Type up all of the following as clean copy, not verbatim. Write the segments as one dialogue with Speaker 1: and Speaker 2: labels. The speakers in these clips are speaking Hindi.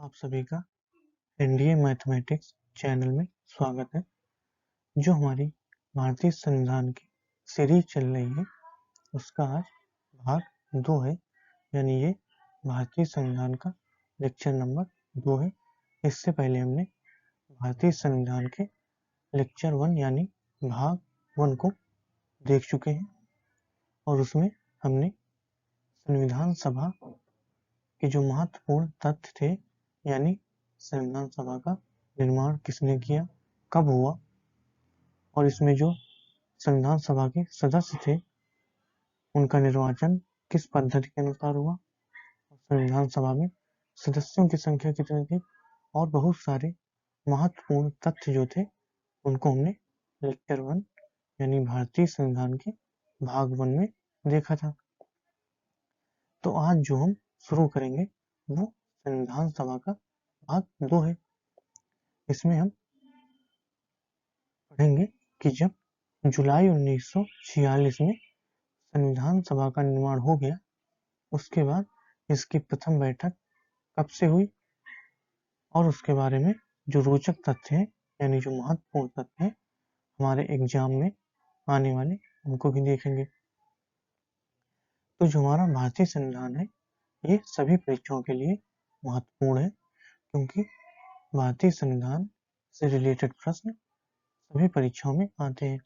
Speaker 1: आप सभी का एनडीए मैथमेटिक्स चैनल में स्वागत है। जो हमारी भारतीय संविधान की सीरीज चल रही है उसका आज भाग 2 है, यानी ये भारतीय संविधान का लेक्चर नंबर 2 है। इससे पहले हमने भारतीय संविधान के लेक्चर 1 यानी भाग 1 को देख चुके हैं और उसमें हमने संविधान सभा के जो महत्वपूर्ण तथ्य थे, यानी संविधान सभा का निर्माण किसने किया, कब हुआ और इसमें जो संविधान सभा के सदस्य थे उनका निर्वाचन किस पद्धति के अनुसार हुआ, संविधान सभा में सदस्यों की संख्या कितनी थी और बहुत सारे महत्वपूर्ण तथ्य जो थे उनको हमने लेक्चर 1 यानी भारतीय संविधान के भाग 1 में देखा था। तो आज जो हम शुरू करेंगे वो संविधान सभा का भाग 2 है। इसमें हम पढ़ेंगे कि जब जुलाई 1946 में संविधान सभा का निर्माण हो गया, उसके बाद इसकी प्रथम बैठक कब से हुई और उसके बारे में जो रोचक तथ्य हैं यानी जो महत्वपूर्ण तथ्य हैं हमारे एग्जाम में आने वाले उनको भी देखेंगे। तो जो हमारा भारतीय संविधान है ये सभी परीक्षाओं के लिए महत्वपूर्ण है, क्योंकि भारतीय संविधान से रिलेटेड प्रश्न सभी परीक्षाओं में आते हैं।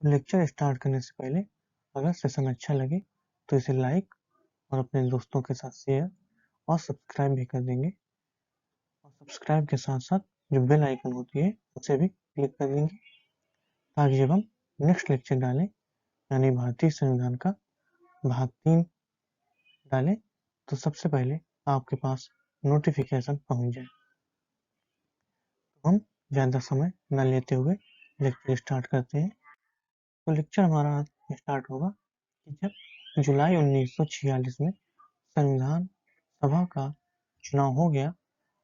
Speaker 1: लेक्चर स्टार्ट करने से पहले अगर सेशन अच्छा लगे तो इसे लाइक और अपने दोस्तों के साथ शेयर और सब्सक्राइब भी कर देंगे, और सब्सक्राइब के साथ साथ जो बेल आइकन होती है उसे भी क्लिक कर देंगे, ताकि जब हम नेक्स्ट लेक्चर डालें यानी भारतीय संविधान का भाग 3 डालें तो सबसे पहले आपके पास नोटिफिकेशन पहुंच जाए। तो हम ज़्यादा समय न लेते हुए लेक्चर स्टार्ट करते हैं। तो लेक्चर हमारा स्टार्ट होगा कि जब जुलाई 1946 में संविधान सभा का चुनाव हो गया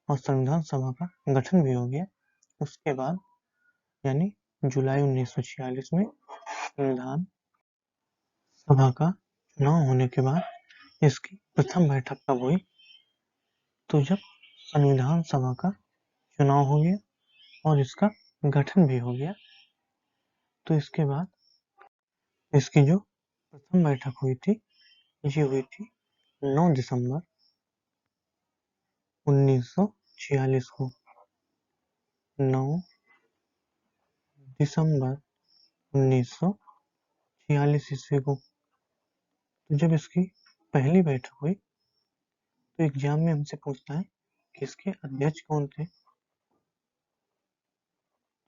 Speaker 1: और संविधान सभा का गठन भी हो गया, उसके बाद यानी जुलाई 1946 में संविधान सभा का चुनाव होने के बाद इसकी प्रथम बैठक कब हुई, तो जब संविधान सभा का चुनाव हो गया और इसका गठन भी हो गया, तो इसके बाद इसकी जो प्रथम बैठक हुई थी ये हुई थी 9 दिसंबर 1946 को। 9 दिसंबर 1946 ईस्वी को। तो जब इसकी पहली बैठक हुई तो एग्जाम में हमसे पूछता है कि इसके अध्यक्ष कौन थे। तो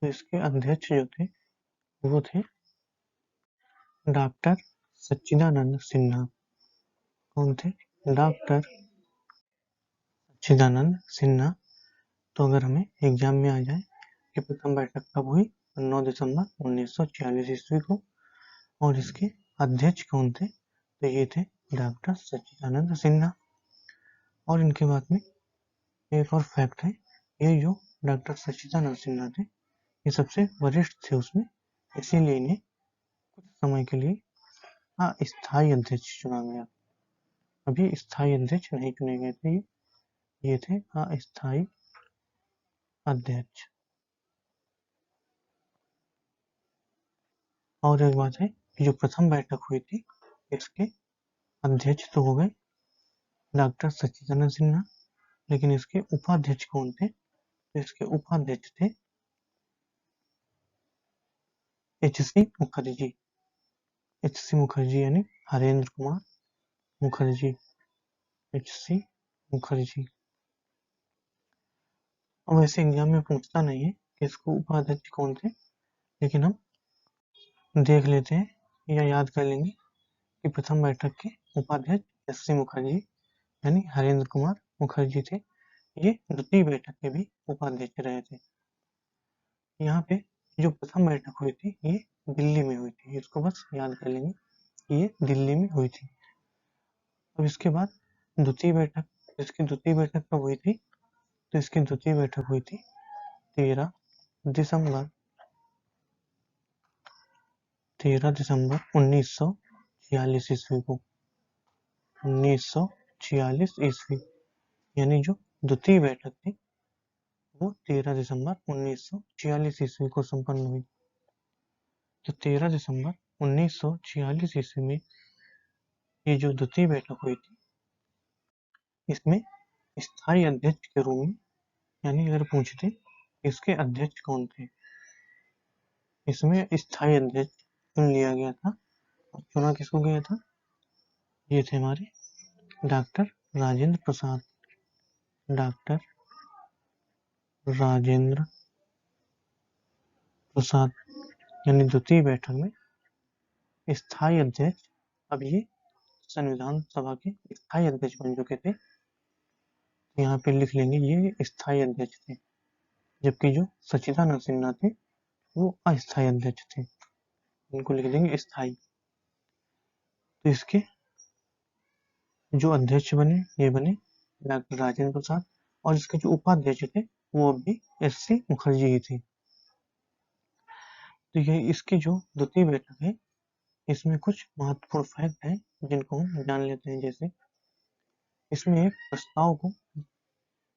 Speaker 1: इसके अध्यक्ष जो थे वो थे डॉक्टर सच्चिदानंद सिन्हा। कौन थे? डॉक्टर सच्चिदानंद सिन्हा। तो अगर हमें एग्जाम में आ जाए कि प्रथम बैठक कब हुई, 9 दिसंबर 1946 ईस्वी को, और इसके अध्यक्ष कौन थे, तो ये थे डॉक्टर सच्चिदानंद सिन्हा। और इनके बाद में एक और फैक्ट है, ये जो डॉक्टर सच्चिदानंद सिन्हा थे ये सबसे वरिष्ठ थे उसमें, इसीलिए इन्हें कुछ समय के लिए अस्थायी अध्यक्ष चुना गया। अभी स्थायी अध्यक्ष नहीं चुने गए थे, ये थे अस्थायी अध्यक्ष। और एक बात है कि जो प्रथम बैठक हुई थी इसके अध्यक्ष तो हो गए डॉक्टर सच्चिदानंद सिन्हा, लेकिन इसके उपाध्यक्ष कौन थे, तो इसके उपाध्यक्ष थे एच.सी. मुखर्जी। एच.सी. मुखर्जी यानी हरेंद्र कुमार मुखर्जी। एच.सी. मुखर्जी। अब वैसे एग्जाम में पूछता नहीं है कि इसको उपाध्यक्ष कौन थे, लेकिन हम देख लेते हैं या याद कर लेंगे कि प्रथम बैठक के उपाध्यक्ष एच.सी. मुखर्जी यानी हरेंद्र कुमार मुखर्जी थे। ये द्वितीय बैठक के भी उपाध्यक्ष रहे थे। यहाँ पे जो प्रथम बैठक हुई थी ये दिल्ली में हुई थी, इसको बस याद कर लेंगे कि ये दिल्ली में हुई थी। अब इसके बाद द्वितीय बैठक, इसकी द्वितीय बैठक कब हुई थी, तो इसकी द्वितीय बैठक हुई थी 13 दिसंबर 1946 ईस्वी को। 1946 ईस्वी यानी जो द्वितीय बैठक थी वो 13 दिसंबर 1946 ईस्वी को संपन्न हुई। तो 13 दिसंबर 1946 ईस्वी में ये जो द्वितीय बैठक हुई थी, इसमें स्थायी अध्यक्ष के रूप में, यानी अगर पूछते इसके अध्यक्ष कौन थे, इसमें स्थायी अध्यक्ष चुन लिया गया था। और चुना किसको गया था, ये थे हमारे डॉक्टर राजेंद्र प्रसाद। डॉक्टर राजेंद्र प्रसाद, यानी द्वितीय बैठक में स्थायी अध्यक्ष, अब ये संविधान सभा के स्थायी अध्यक्ष बन चुके थे। यहाँ पे लिख लेंगे ये स्थायी अध्यक्ष थे, जबकि जो सच्चिदानंद सिन्हा थे वो अस्थायी अध्यक्ष थे, इनको लिख देंगे स्थायी। तो इसके जो अध्यक्ष बने ये बने डॉक्टर राजेंद्र प्रसाद, और इसके जो उपाध्यक्ष थे वो भी एस.सी. मुखर्जी ही थे। तो ये इसकी जो द्वितीय बैठक है, इसमें कुछ महत्वपूर्ण फैक्ट है जिनको हम जान लेते हैं। जैसे इसमें एक प्रस्ताव को,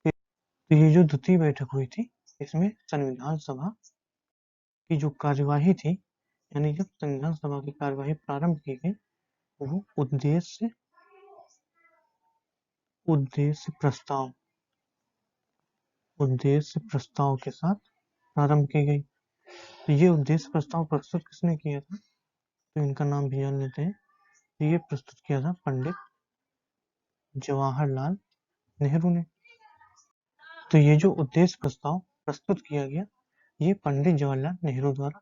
Speaker 1: तो ये जो द्वितीय बैठक हुई थी, इसमें संविधान सभा की जो कार्यवाही थी, यानी जब संविधान सभा की कार्यवाही प्रारंभ की गई, वो उद्देश्य प्रस्ताव के साथ प्रारंभ की गई। तो ये उद्देश्य प्रस्ताव प्रस्तुत किसने किया था, तो इनका नाम भी जान लेते हैं। तो ये प्रस्तुत किया था पंडित जवाहरलाल नेहरू ने। तो ये जो उद्देश्य प्रस्ताव प्रस्तुत किया गया, ये पंडित जवाहरलाल नेहरू द्वारा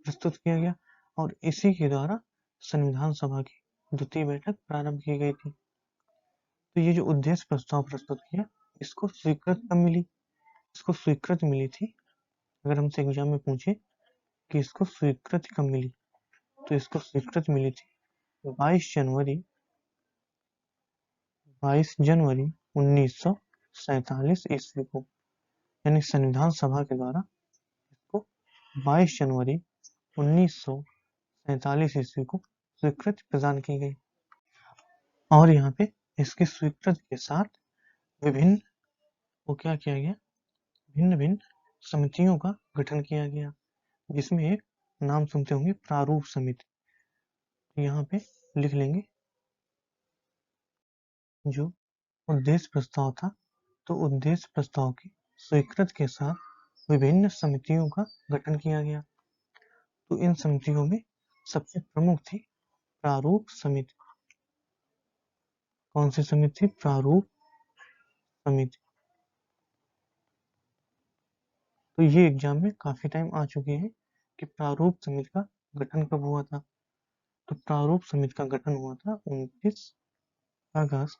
Speaker 1: प्रस्तुत किया गया, और इसी के द्वारा संविधान सभा की द्वितीय बैठक प्रारंभ की गई थी। तो ये जो उद्देश्य प्रस्ताव प्रस्तुत किया, इसको स्वीकृत कब मिली, इसको स्वीकृत मिली थी, अगर हमसे एग्जाम में पूछे कि इसको स्वीकृत कब मिली, तो इसको स्वीकृत मिली थी 22 जनवरी 1947 ईस्वी को, यानी संविधान सभा के द्वारा इसको 22 जनवरी 1947 ईस्वी को स्वीकृति प्रदान की गई। और यहाँ पे इसकी स्वीकृति के साथ विभिन्न को क्या किया गया, भिन्न भिन्न समितियों का गठन किया गया, जिसमें एक नाम सुनते होंगे प्रारूप समिति। यहाँ पे लिख लेंगे जो उद्देश्य प्रस्ताव था, तो उद्देश्य प्रस्ताव की स्वीकृति के साथ विभिन्न समितियों का गठन किया गया। तो इन समितियों में सबसे प्रमुख थी प्रारूप समिति। कौन सी समिति, प्रारूप समिति। तो ये एग्जाम में काफी टाइम आ चुकी है कि प्रारूप समिति का गठन कब हुआ था। तो प्रारूप समिति का गठन हुआ था 29 अगस्त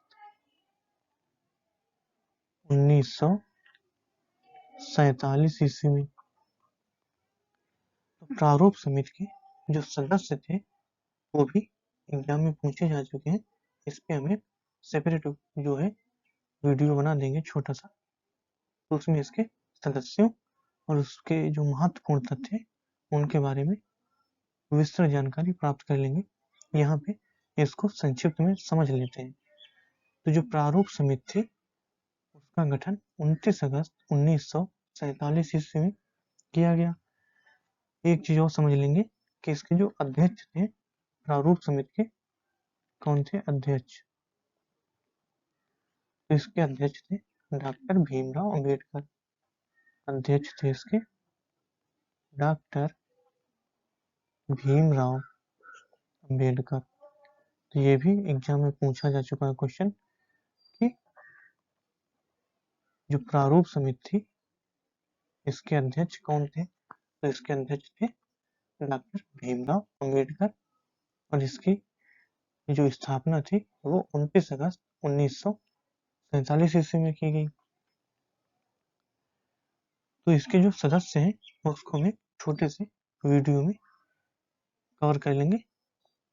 Speaker 1: 1947 ईस्वी में। तो प्रारूप समिति के जो सदस्य थे वो भी एग्जाम में पूछे जा चुके हैं। इस पे हमें सेपरेट जो है वीडियो बना देंगे छोटा सा, तो उसमें इसके सदस्यों और उसके जो महत्वपूर्ण तथ्य है उनके बारे में विस्तृत जानकारी प्राप्त कर लेंगे। यहाँ पे इसको संक्षिप्त में समझ लेते हैं। तो जो प्रारूप समिति थी उसका गठन 29 अगस्त 1947 ईस्वी में किया गया। एक चीज और समझ लेंगे कि इसके जो अध्यक्ष थे प्रारूप समिति के, कौन थे अध्यक्ष, तो इसके अध्यक्ष थे डॉक्टर भीमराव अंबेडकर। अध्यक्ष थे इसके डॉक्टर भीमराव अंबेडकर। तो ये भी एग्जाम में पूछा जा चुका है क्वेश्चन कि जो प्रारूप समिति थी इसके अध्यक्ष कौन थे, तो इसके अध्यक्ष थे डॉक्टर भीमराव अंबेडकर, और इसकी जो स्थापना थी वो 29 अगस्त 1947 ईस्वी में की गई। तो इसके जो सदस्य हैं उसको हम छोटे से वीडियो में कवर कर लेंगे,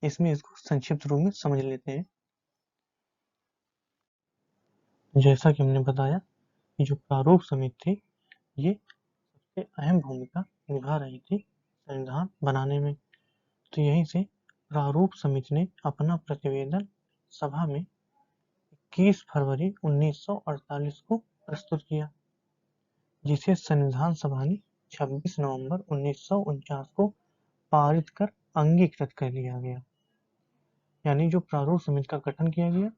Speaker 1: इसमें इसको संक्षिप्त रूप में समझ लेते हैं। जैसा कि हमने बताया कि जो प्रारूप समिति थी ये सबसे अहम भूमिका निभा रही थी संविधान बनाने में। तो यहीं से प्रारूप समिति ने अपना प्रतिवेदन सभा में 21 फरवरी 1948 को प्रस्तुत किया, जिसे संविधान सभा ने 26 नवंबर 1949 को पारित कर अंगीकृत कर लिया गया। यानी जो प्रारूप समिति का गठन किया गया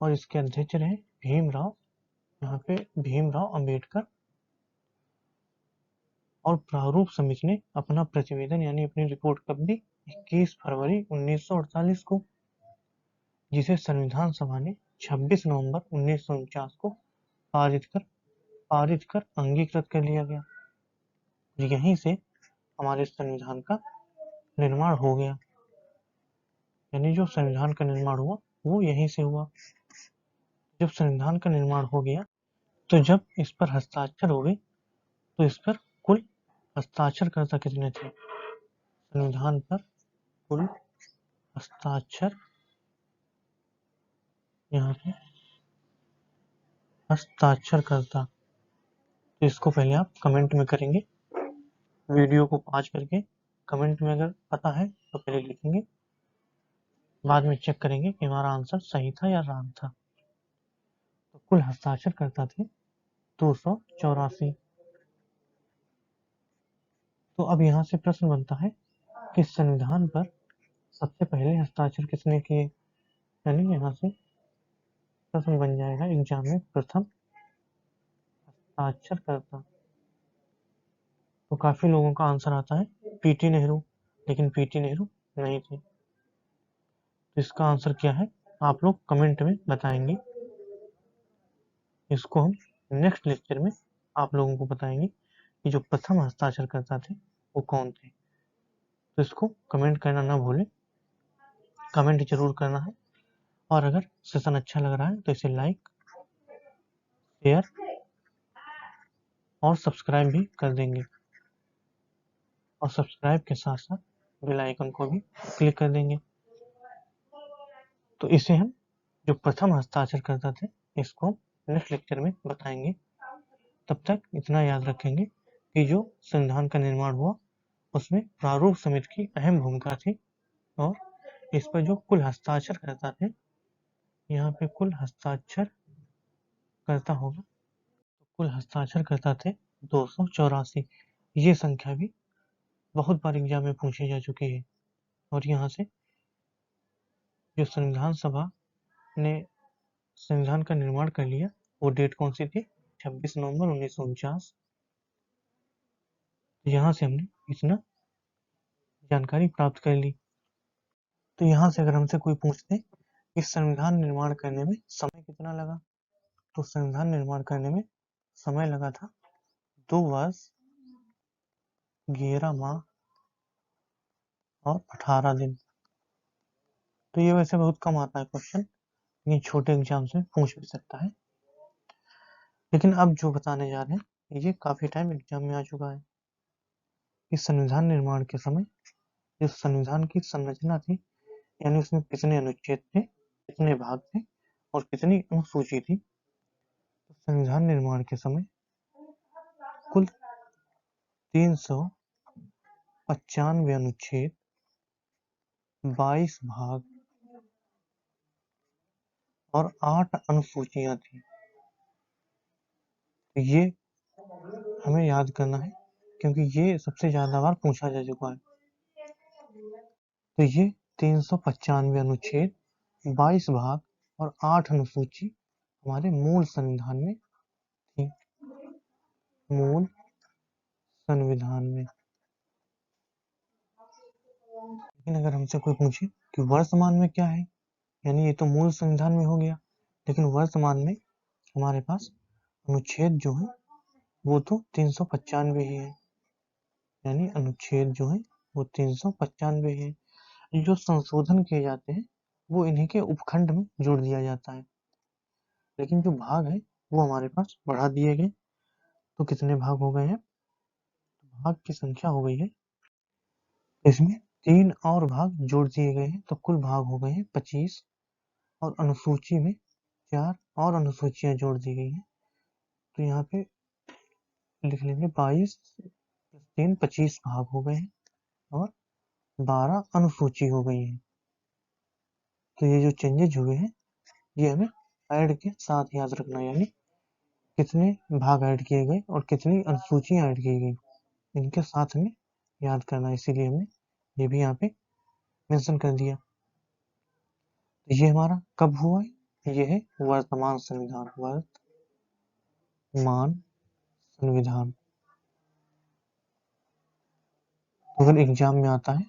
Speaker 1: और इसके अध्यक्ष रहे भीमराव, यहाँ पे भीमराव अंबेडकर, और प्रारूप समिति ने अपना प्रतिवेदन यानी अपनी रिपोर्ट कब दी? 21 फरवरी 1948 को, जिसे संविधान सभा ने 26 नवंबर 1949 को पारित कर अंगीकृत कर लिया गया। यहीं से हमारे संविधान का निर्माण हो गया। यानी जो संविधान का निर्माण हुआ वो यहीं से हुआ। जब संविधान का निर्माण हो गया तो जब इस पर हस्ताक्षर हो गए तो इस पर कुल हस्ताक्षरकर्ता कितने थे? संविधान पर कुल हस्ताक्षर, यहाँ पे हस्ताक्षरकर्ता, तो इसको पहले आप कमेंट में करेंगे, वीडियो को पॉज करके कमेंट में अगर पता है तो पहले लिखेंगे, बाद में चेक करेंगे कि हमारा आंसर सही था या रॉन्ग था। तो कुल हस्ताक्षरकर्ता थे 284। तो अब यहाँ से प्रश्न बनता है कि संविधान पर सबसे पहले हस्ताक्षर किसने किए? यानी यहाँ से प्रश्न बन जाएगा एग्जाम में, प्रथम हस्ताक्षरकर्ता। तो काफी लोगों का आंसर आता है पीटी नेहरू, लेकिन पीटी नेहरू नहीं थे। तो इसका आंसर क्या है आप लोग कमेंट में बताएंगे। इसको हम नेक्स्ट लेक्चर में आप लोगों को बताएंगे कि जो प्रथम हस्ताक्षरकर्ता थे वो कौन थे। तो इसको कमेंट करना ना भूलें, कमेंट जरूर करना है। और अगर सेशन अच्छा लग रहा है तो इसे लाइक, शेयर और सब्सक्राइब भी कर देंगे, और सब्सक्राइब के साथ साथ बेल आइकन को भी क्लिक कर देंगे। तो इसे हम जो प्रथम हस्ताक्षरकर्ता थे इसको नेक्स्ट लेक्चर में बताएंगे। तब तक इतना याद रखेंगे कि जो संविधान का निर्माण हुआ उसमें प्रारूप समिति की अहम भूमिका थी, और इस पर जो कुल हस्ताक्षर करता थे, यहाँ पे कुल हस्ताक्षर करता होगा, तो कुल हस्ताक्षर करता थे 284। ये संख्या भी बहुत बार एग्जाम में पूछी जा चुकी है। और यहाँ से जो संविधान सभा ने संविधान का निर्माण कर लिया वो डेट कौन सी थी? 26 नवंबर 1949। यहाँ से हमने इतना जानकारी प्राप्त कर ली। तो यहाँ से अगर हमसे कोई पूछते इस संविधान निर्माण करने में समय कितना लगा, तो संविधान निर्माण करने में समय लगा था 2 वर्ष 11 माह और 18 दिन। तो ये वैसे बहुत कम आता है क्वेश्चन, लेकिन छोटे एग्जाम से पूछ भी सकता है। लेकिन अब जो बताने जा रहे हैं ये काफी टाइम एग्जाम में आ चुका है। इस संविधान निर्माण के समय जो संविधान की संरचना थी, यानी उसमें कितने अनुच्छेद थे, कितने भाग थे और कितनी अनुसूची थी। तो संविधान निर्माण के समय कुल 395 अनुच्छेद, 22 भाग और 8 अनुसूचियां थी। तो ये हमें याद करना है क्योंकि ये सबसे ज्यादा बार पूछा जा चुका है। तो ये 395 अनुच्छेद, 22 भाग और 8 अनुसूची हमारे मूल संविधान में थी। मूल संविधान में। लेकिन अगर हमसे कोई पूछे कि वर्तमान में क्या है, यानी ये तो मूल संविधान में हो गया, लेकिन वर्तमान में हमारे पास अनुच्छेद जो है वो तो 395 ही है। यानी अनुच्छेद जो है वो 395 है। जो संशोधन किए जाते हैं वो इन्हीं के उपखंड में जोड़ दिया जाता है, लेकिन जो भाग है वो हमारे पास बढ़ा दिए गए। तो कितने भाग हो गए हैं? भाग की संख्या हो गई है, इसमें 3 और भाग जोड़ दिए गए हैं, तो कुल भाग हो गए हैं 25। और अनुसूची में 4 और अनुसूचियां जोड़ दी गई हैं, तो यहाँ पे लिख लेंगे 22 + 3 25 भाग हो गए हैं और 12 अनुसूची हो गई है। तो ये जो चेंजेज हुए हैं ये हमें ऐड के साथ याद रखना, यानी कितने भाग ऐड किए गए और कितनी अनुसूचियां ऐड की गई, इनके साथ में याद करना, इसीलिए हमने ये भी यहाँ पे मेंशन कर दिया। तो ये हमारा कब हुआ है, ये है वर्तमान संविधान, वर्तमान संविधान। तो अगर एग्जाम में आता है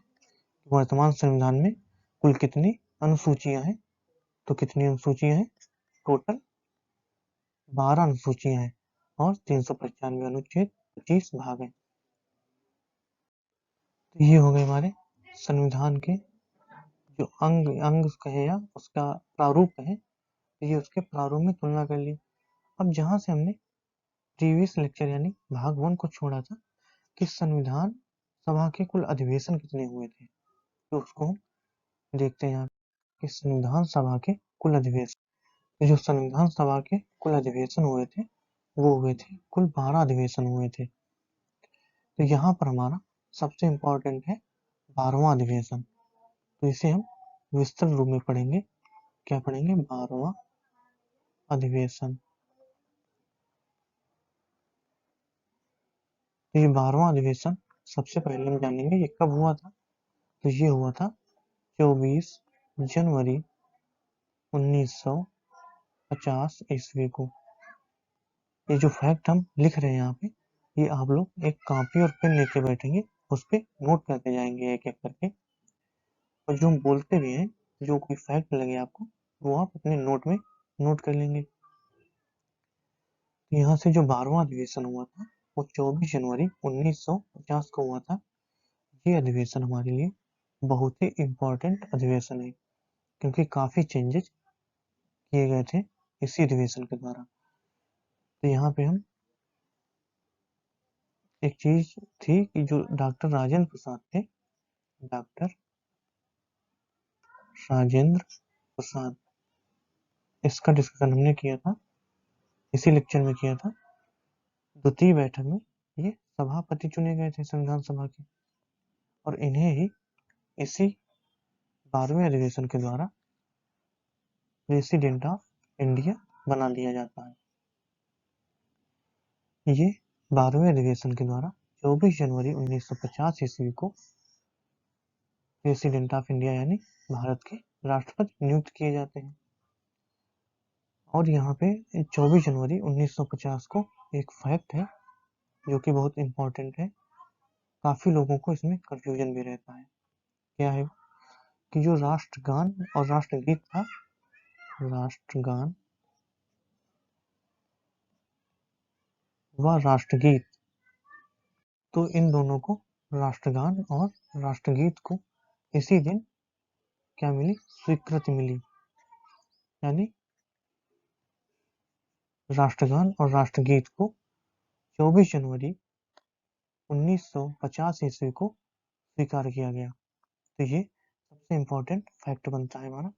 Speaker 1: वर्तमान संविधान में कुल कितनी अनुसूचियां हैं, तो कितनी अनुसूचियां हैं, टोटल 12 अनुसूचियां हैं और 395 अनुच्छेद, 25 भाग हैं। तो ये हो गए हमारे संविधान के जो अंग अंग कहे या उसका प्रारूप है, ये उसके प्रारूप में तुलना कर ली। अब जहां से हमने प्रीवियस लेक्चर यानी भाग 1 को छोड़ा था कि संविधान सभा के कुल अधिवेशन कितने हुए थे, तो उसको हम देखते हैं यहाँ कि संविधान सभा के कुल अधिवेशन, जो संविधान सभा के कुल अधिवेशन हुए थे वो हुए थे कुल 12 अधिवेशन हुए थे। तो यहाँ पर हमारा सबसे इम्पोर्टेंट है 12वां अधिवेशन, तो इसे हम विस्तृत रूप में पढ़ेंगे। क्या पढ़ेंगे, 12वां अधिवेशन। तो ये 12वां अधिवेशन सबसे पहले हम जानेंगे ये कब हुआ था, तो ये हुआ था 24 जनवरी 1950 ईस्वी को। ये जो फैक्ट हम लिख रहे हैं यहाँ पे, ये आप लोग एक कॉपी और पेन लेके बैठेंगे, उस पर नोट करते जाएंगे एक एक करके, और जो हम बोलते भी हैं, जो कोई फैक्ट लगे आपको, वो आप अपने नोट में नोट कर लेंगे। यहाँ से जो 12वां अधिवेशन हुआ था वो 24 जनवरी 1950 को हुआ था। ये अधिवेशन हमारे लिए बहुत ही इम्पोर्टेंट अधिवेशन है, क्योंकि काफी चेंजेस किए गए थे इसी अधिवेशन के द्वारा। तो यहाँ पे हम एक चीज थी कि जो डॉक्टर राजेंद्र प्रसाद थे, डॉक्टर राजेंद्र प्रसाद, इसका डिस्कशन हमने किया था, इसी लेक्चर में किया था। द्वितीय बैठक में ये सभापति चुने गए थे संविधान सभा के, और इन्हें ही इसी 12वें अधिवेशन के द्वारा प्रेसिडेंट ऑफ इंडिया बना दिया जाता है। ये 12वें अधिवेशन के द्वारा 24 जनवरी 1950 ईस्वी को प्रेसिडेंट ऑफ इंडिया यानी भारत के राष्ट्रपति नियुक्त किए जाते हैं। और यहाँ पे 24 जनवरी 1950 को एक फैक्ट है जो कि बहुत इंपॉर्टेंट है, काफी लोगों को इसमें कंफ्यूजन भी रहता है। क्या है कि जो राष्ट्रगान और राष्ट्रगीत था, राष्ट्रगान व राष्ट्रगीत, तो इन दोनों को, राष्ट्रगान और राष्ट्रगीत को इसी दिन क्या मिली, स्वीकृति मिली। यानी राष्ट्रगान और राष्ट्रगीत को 24 जनवरी 1950 ईस्वी को स्वीकार किया गया। तो ये सबसे इम्पोर्टेंट फैक्ट बनता है हमारा।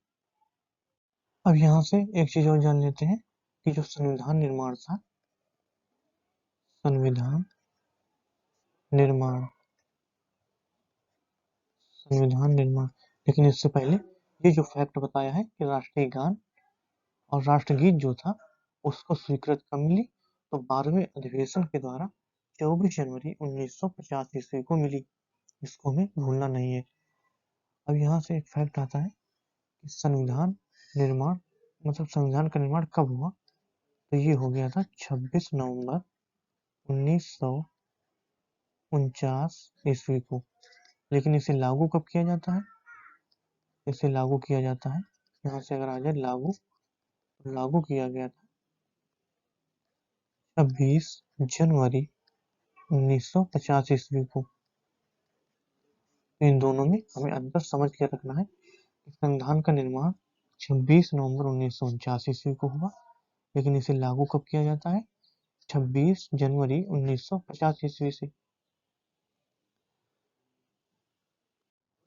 Speaker 1: अब यहाँ से एक चीज और जान लेते हैं कि जो संविधान निर्माण था, संविधान निर्माण, संविधान निर्माण, लेकिन इससे पहले ये जो फैक्ट बताया है कि राष्ट्रीय गान और राष्ट्रगीत जो था उसको स्वीकृत कब मिली, तो 12वें अधिवेशन के द्वारा 24 जनवरी 1950 ईस्वी को मिली, इसको हमें भूलना नहीं है। अब यहाँ से एक फैक्ट आता है कि संविधान निर्माण मतलब संविधान का निर्माण कब हुआ, तो ये हो गया था 26 नवंबर 1949 ईस्वी को। लेकिन इसे लागू कब किया जाता है, इसे लागू किया जाता है, यहाँ से अगर आ जाए लागू, लागू किया गया था 26 जनवरी 1950 ईस्वी को। इन दोनों में हमें अंतर समझ के रखना है कि संविधान का निर्माण 26 नवंबर 1949 ईस्वी को हुआ, लेकिन इसे लागू कब किया जाता है, 26 जनवरी 1950 ईस्वी से।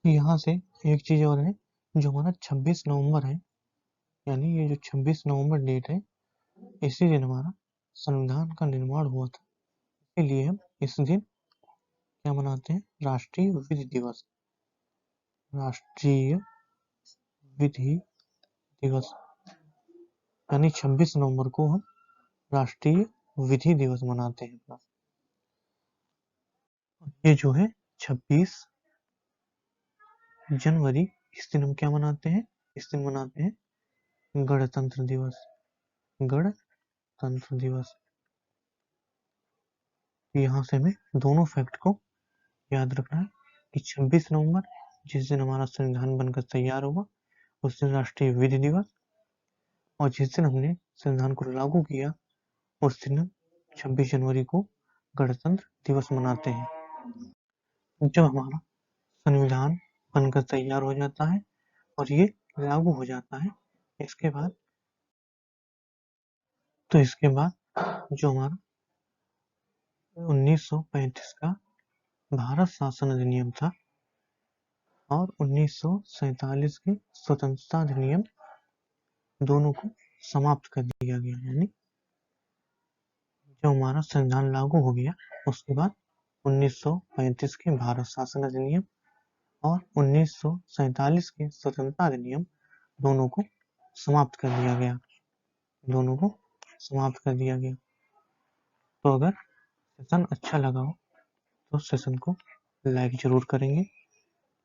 Speaker 1: यहाँ से एक चीज और है, जो हमारा 26 नवंबर है, यानी ये जो 26 नवंबर डेट है, इसी दिन हमारा संविधान का निर्माण हुआ था, इसलिए हम इस दिन क्या मनाते हैं, राष्ट्रीय विधि दिवस, राष्ट्रीय विधि दिवस, यानी 26 नवंबर को हम राष्ट्रीय विधि दिवस मनाते हैं अपना। ये जो है 26 जनवरी, इस दिन हम क्या मनाते हैं? इस दिन मनाते हैं गणतंत्र दिवस। गणतंत्र दिवस। यहाँ से हमें दोनों फैक्ट को याद रखना है कि 26 नवंबर जिस दिन हमारा संविधान बनकर तैयार होगा उस दिन राष्ट्रीय विधि दिवस, और जिस दिन हमने संविधान को लागू किया उस दिन हम 26 जनवरी को गणतंत्र दिवस मनाते हैं। जब हमारा संविधान बनकर तैयार हो जाता है और ये लागू हो जाता है, इसके बाद जो हमारा 1935 का भारत शासन अधिनियम था और 1947 के स्वतंत्रता अधिनियम, दोनों को समाप्त कर दिया गया। यानी जब हमारा संविधान लागू हो गया उसके बाद 1935 के भारत शासन अधिनियम और 1947 के स्वतंत्रता अधिनियम दोनों को समाप्त कर दिया गया। दोनों को समाप्त कर दिया गया। तो अगर सेशन अच्छा लगा हो तो सेशन को लाइक जरूर करेंगे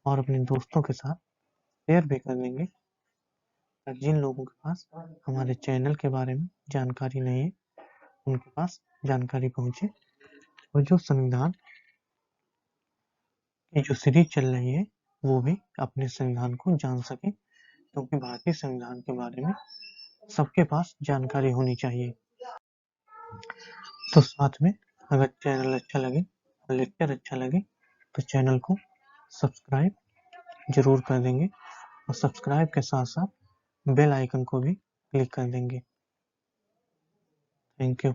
Speaker 1: और अपने दोस्तों के साथ शेयर भी कर देंगे, जिन लोगों के पास हमारे चैनल के बारे में जानकारी नहीं है उनके पास जानकारी पहुंचे, और जो संविधान की जो सीरीज चल रही है वो भी अपने संविधान को जान सके, क्योंकि भारतीय संविधान के बारे में सबके पास जानकारी होनी चाहिए। तो साथ में अगर चैनल अच्छा लगे, लेक्चर अच्छा लगे तो चैनल को सब्सक्राइब जरूर कर देंगे और सब्सक्राइब के साथ साथ बेल आइकन को भी क्लिक कर देंगे। Thank you.